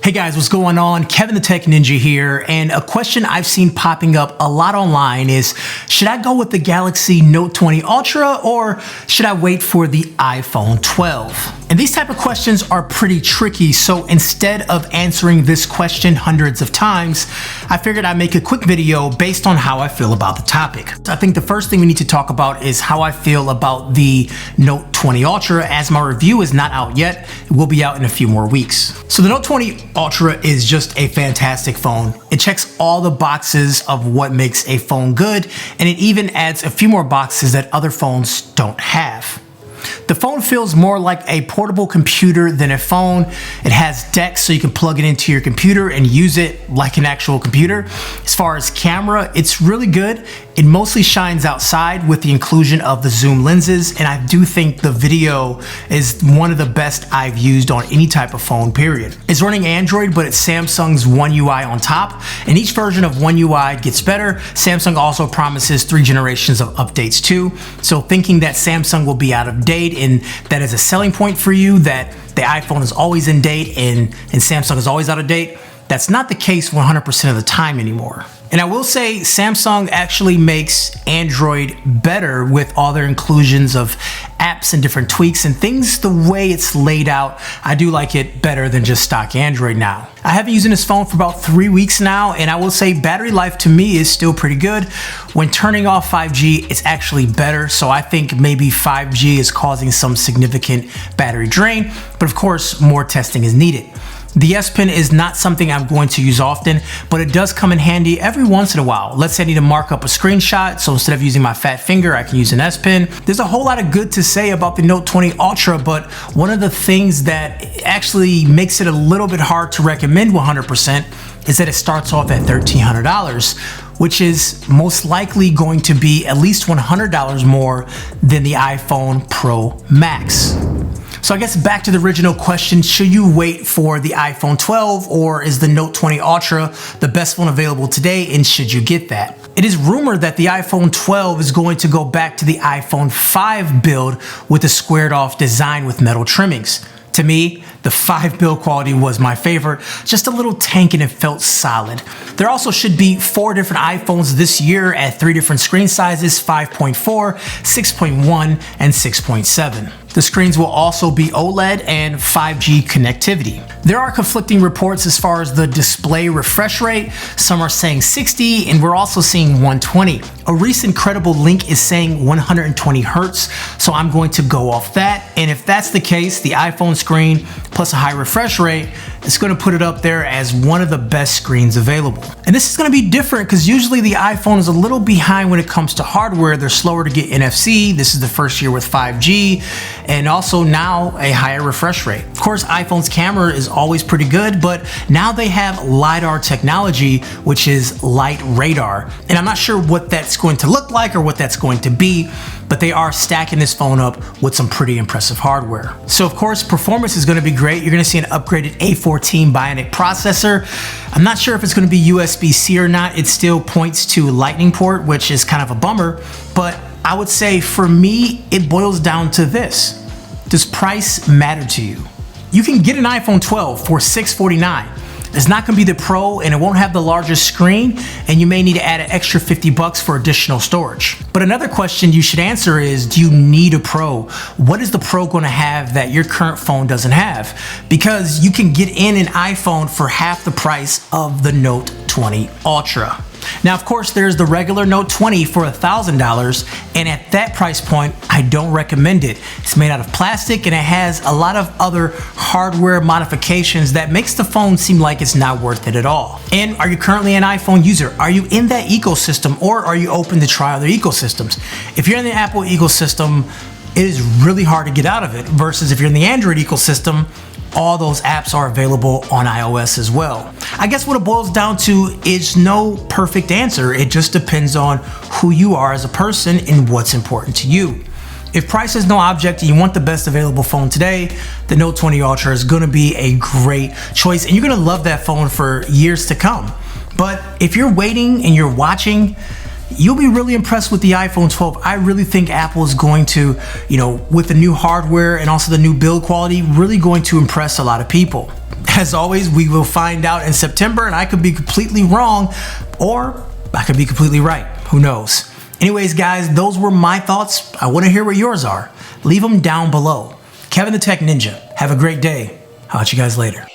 Hey guys, what's going on? Kevin the Tech Ninja here, and a question I've seen popping up a lot online is, should I go with the Galaxy Note 20 Ultra or should I wait for the iPhone 12? And these type of questions are pretty tricky, so instead of answering this question hundreds of times, I figured I'd make a quick video based on how I feel about the topic. I think the first thing we need to talk about is how I feel about the Note 20 Ultra, as my review is not out yet. It will be out in a few more weeks. So the Note 20 Ultra is just a fantastic phone. It checks all the boxes of what makes a phone good, and it even adds a few more boxes that other phones don't have. The phone feels more like a portable computer than a phone. It has decks so you can plug it into your computer and use it like an actual computer. As far as camera, it's really good. It mostly shines outside with the inclusion of the zoom lenses, and I do think the video is one of the best I've used on any type of phone, period. It's running Android, but it's Samsung's One UI on top, and each version of One UI gets better. Samsung also promises 3 generations of updates too, so thinking that Samsung will be out of date and that is a selling point for you, that the iPhone is always in date and Samsung is always out of date, that's not the case 100% of the time anymore. And I will say Samsung actually makes Android better with all their inclusions of apps and different tweaks and things. The way it's laid out, I do like it better than just stock Android now. I have been using this phone for about 3 weeks now, and I will say battery life to me is still pretty good. When turning off 5G, it's actually better. So I think maybe 5G is causing some significant battery drain, but of course, more testing is needed. The S Pen is not something I'm going to use often, but it does come in handy every once in a while. Let's say I need to mark up a screenshot, so instead of using my fat finger, I can use an S Pen. There's a whole lot of good to say about the Note 20 Ultra, but one of the things that actually makes it a little bit hard to recommend 100% is that it starts off at $1,300, which is most likely going to be at least $100 more than the iPhone Pro Max. So I guess back to the original question, should you wait for the iPhone 12 or is the Note 20 Ultra the best phone available today, and should you get that? It is rumored that the iPhone 12 is going to go back to the iPhone 5 build with a squared off design with metal trimmings. To me, the 5 build quality was my favorite, just a little tank and it felt solid. There also should be 4 different iPhones this year at 3 different screen sizes, 5.4, 6.1, and 6.7. The screens will also be OLED and 5G connectivity. There are conflicting reports as far as the display refresh rate. Some are saying 60, and we're also seeing 120. A recent credible link is saying 120 Hertz, so I'm going to go off that. And if that's the case, the iPhone screen plus a high refresh rate, it's going to put it up there as one of the best screens available. And this is going to be different because usually the iPhone is a little behind when it comes to hardware. They're slower to get NFC. This is the first year with 5G. And also now a higher refresh rate. Of course, iPhone's camera is always pretty good, but now they have LiDAR technology, which is light radar. And I'm not sure what that's going to look like or what that's going to be, but they are stacking this phone up with some pretty impressive hardware. So of course, performance is going to be great. You're going to see an upgraded A14 Bionic processor. I'm not sure if it's going to be USB-C or not. It still points to Lightning port, which is kind of a bummer, but I would say for me, it boils down to this. Does price matter to you? You can get an iPhone 12 for $649. It's not gonna be the Pro and it won't have the largest screen, and you may need to add an extra 50 bucks for additional storage. But another question you should answer is, do you need a Pro? What is the Pro gonna have that your current phone doesn't have? Because you can get in an iPhone for half the price of the Note 20 Ultra. Now, of course, there's the regular Note 20 for $1,000, and at that price point, I don't recommend it. It's made out of plastic and it has a lot of other hardware modifications that makes the phone seem like it's not worth it at all. And are you currently an iPhone user? Are you in that ecosystem, or are you open to try other ecosystems? If you're in the Apple ecosystem, it is really hard to get out of it, versus if you're in the Android ecosystem, all those apps are available on iOS as well. I guess what it boils down to is no perfect answer. It just depends on who you are as a person and what's important to you. If price is no object and you want the best available phone today, the Note 20 Ultra is gonna be a great choice, and you're gonna love that phone for years to come. But if you're waiting and you're watching, you'll be really impressed with the iPhone 12. I really think Apple is going to, with the new hardware and also the new build quality, really going to impress a lot of people. As always, we will find out in September, and I could be completely wrong, or I could be completely right. Who knows? Anyways, guys, those were my thoughts. I want to hear what yours are. Leave them down below. Kevin the Tech Ninja, have a great day. I'll catch you guys later.